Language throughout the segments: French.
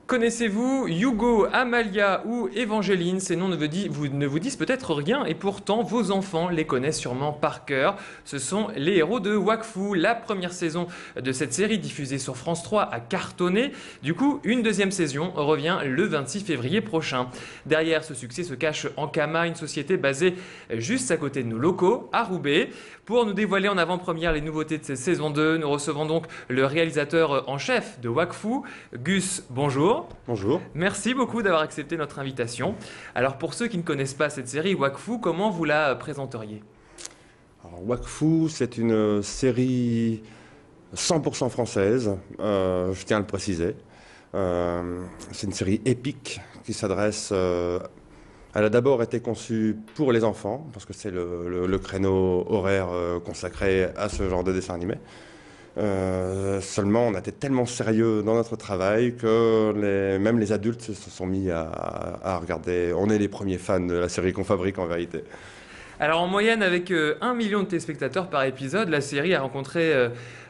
Connaissez-vous Hugo, Amalia ou Évangéline? Ces noms ne vous disent peut-être rien et pourtant vos enfants les connaissent sûrement par cœur. Ce sont les héros de Wakfu. La première saison de cette série diffusée sur France 3 a cartonné. Du coup, une deuxième saison revient le 26 février prochain. Derrière ce succès se cache Ankama, une société basée juste à côté de nos locaux, à Roubaix. Pour nous dévoiler en avant-première les nouveautés de cette saison 2, nous recevons donc le réalisateur en chef de Wakfu, Gus. Bonjour. Bonjour. Merci beaucoup d'avoir accepté notre invitation. Alors pour ceux qui ne connaissent pas cette série Wakfu, comment vous la présenteriez? Alors, Wakfu, c'est une série 100% française, je tiens à le préciser. C'est une série épique qui s'adresse... elle a d'abord été conçue pour les enfants, parce que c'est le créneau horaire consacré à ce genre de dessin animé. Seulement, on a été tellement sérieux dans notre travail que même les adultes se sont mis à regarder. On est les premiers fans de la série qu'on fabrique en vérité. Alors en moyenne, avec 1 million de téléspectateurs par épisode, la série a rencontré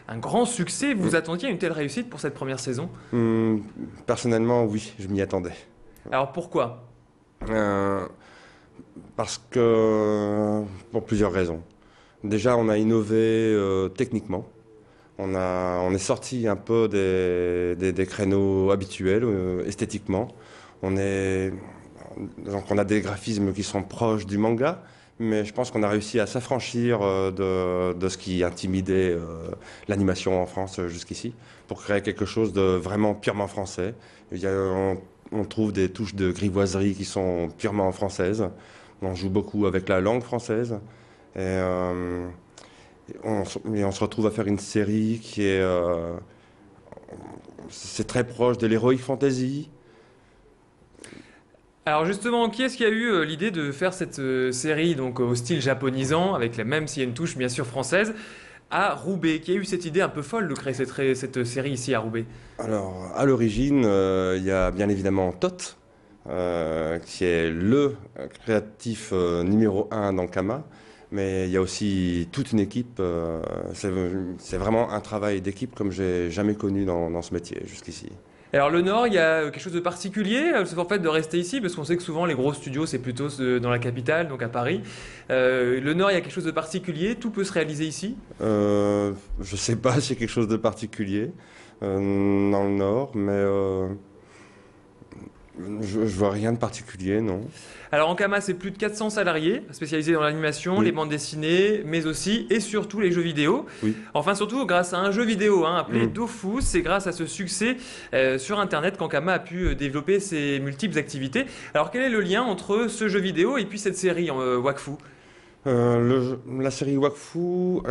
un grand succès. Vous attendiez à une telle réussite pour cette première saison? Personnellement, oui, je m'y attendais. Alors pourquoi? Parce que, pour plusieurs raisons. Déjà, on a innové techniquement. On est sorti un peu des créneaux habituels, esthétiquement. Donc on a des graphismes qui sont proches du manga, mais je pense qu'on a réussi à s'affranchir de ce qui intimidait l'animation en France jusqu'ici, pour créer quelque chose de vraiment purement français. On trouve des touches de grivoiserie qui sont purement françaises. On joue beaucoup avec la langue française. On se retrouve à faire une série qui est... c'est très proche de l'heroic fantasy. Alors justement, qui est-ce qui a eu l'idée de faire cette série donc au style japonisant, même s'il y a une touche bien sûr française, à Roubaix? Qui a eu cette idée un peu folle de créer cette série ici à Roubaix? Alors, à l'origine, il y a bien évidemment Tot, qui est le créatif numéro 1 d'Ankama. Mais il y a aussi toute une équipe. C'est vraiment un travail d'équipe comme j'ai jamais connu dans ce métier jusqu'ici. Alors le Nord, il y a quelque chose de particulier, en fait de rester ici, parce qu'on sait que souvent les gros studios c'est plutôt dans la capitale, donc à Paris. Le Nord, il y a quelque chose de particulier, tout peut se réaliser ici? Je sais pas s'il y a quelque chose de particulier dans le Nord, mais je vois rien de particulier, non. Alors Ankama, c'est plus de 400 salariés spécialisés dans l'animation, Oui. les bandes dessinées, mais aussi et surtout les jeux vidéo. Oui. Enfin surtout grâce à un jeu vidéo appelé Dofus, c'est grâce à ce succès sur Internet qu'Ankama a pu développer ses multiples activités. Alors quel est le lien entre ce jeu vidéo et puis cette série Wakfu? La série Wakfu,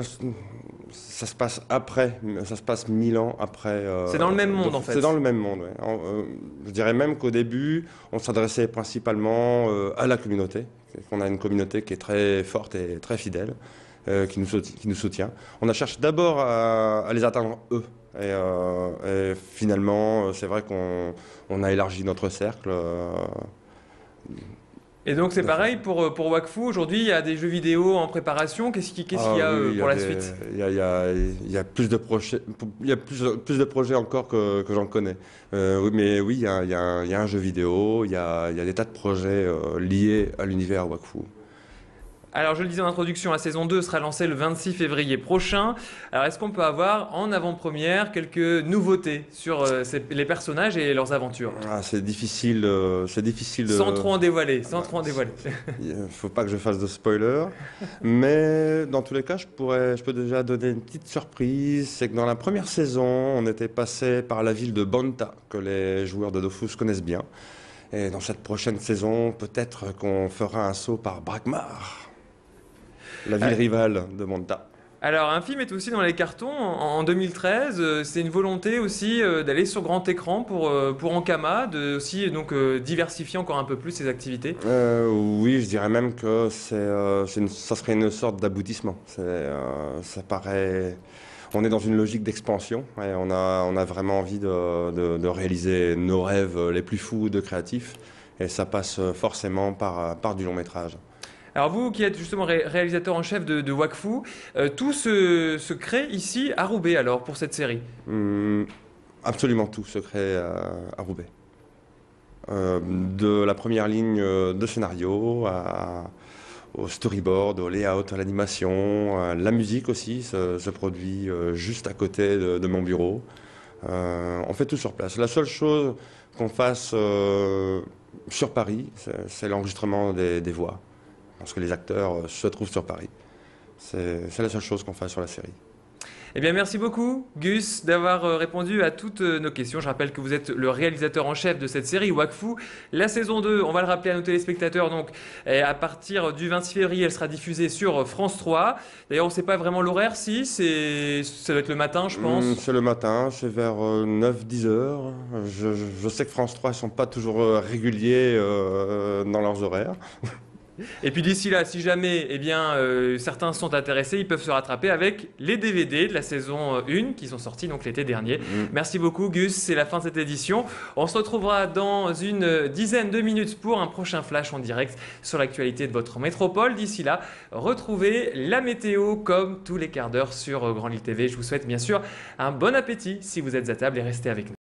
ça se passe après, ça se passe 1000 ans après. C'est dans le même monde en fait. C'est dans le même monde, ouais. Je dirais même qu'au début, on s'adressait principalement à la communauté. On a une communauté qui est très forte et très fidèle, qui nous soutient. On a cherché d'abord à les atteindre eux. Et finalement, c'est vrai qu'on a élargi notre cercle. Et donc c'est pareil pour Wakfu, aujourd'hui il y a des jeux vidéo en préparation, qu'est-ce qu'il y a Oui, pour la suite? Il y a plus de projets, plus de projets encore que j'en connais. Oui, mais oui, il y a un jeu vidéo, il y a des tas de projets liés à l'univers Wakfu. Alors je le disais en introduction, la saison 2 sera lancée le 26 février prochain. Alors est-ce qu'on peut avoir en avant-première quelques nouveautés sur les personnages et leurs aventures? C'est difficile de... Sans trop en dévoiler, sans trop en dévoiler. Il ne faut pas que je fasse de spoiler, mais dans tous les cas, je peux déjà donner une petite surprise. C'est que dans la première saison, on était passé par la ville de Banta, que les joueurs de Dofus connaissent bien. Et dans cette prochaine saison, peut-être qu'on fera un saut par Brakmar, la ville rivale de Banta. Alors un film est aussi dans les cartons en 2013, c'est une volonté aussi d'aller sur grand écran pour Ankama, de aussi donc diversifier encore un peu plus ses activités. Oui, je dirais même que ça serait une sorte d'aboutissement. Ça paraît... On est dans une logique d'expansion et on a vraiment envie de réaliser nos rêves les plus fous de créatifs et ça passe forcément par du long métrage. Alors vous qui êtes justement réalisateur en chef de Wakfu, tout se crée ici à Roubaix alors pour cette série? Absolument tout se crée à Roubaix. de la première ligne de scénario au storyboard, au layout, à l'animation, la musique aussi se produit juste à côté de mon bureau. On fait tout sur place. La seule chose qu'on fasse sur Paris, c'est l'enregistrement des voix, parce que les acteurs se trouvent sur Paris. C'est la seule chose qu'on fait sur la série. Eh bien, merci beaucoup, Gus, d'avoir répondu à toutes nos questions. Je rappelle que vous êtes le réalisateur en chef de cette série, Wakfu. La saison 2, on va le rappeler à nos téléspectateurs, donc à partir du 26 février, elle sera diffusée sur France 3. D'ailleurs, on ne sait pas vraiment l'horaire, si, ça doit être le matin, je pense. C'est le matin, c'est vers 9-10 heures. Je sais que France 3 ne sont pas toujours réguliers dans leurs horaires. Et puis d'ici là, si jamais certains sont intéressés, ils peuvent se rattraper avec les DVD de la saison 1 qui sont sortis donc l'été dernier. Merci beaucoup Gus, c'est la fin de cette édition. On se retrouvera dans une dizaine de minutes pour un prochain flash en direct sur l'actualité de votre métropole. D'ici là, retrouvez la météo comme tous les quarts d'heure sur Grand Lille TV. Je vous souhaite bien sûr un bon appétit si vous êtes à table et restez avec nous.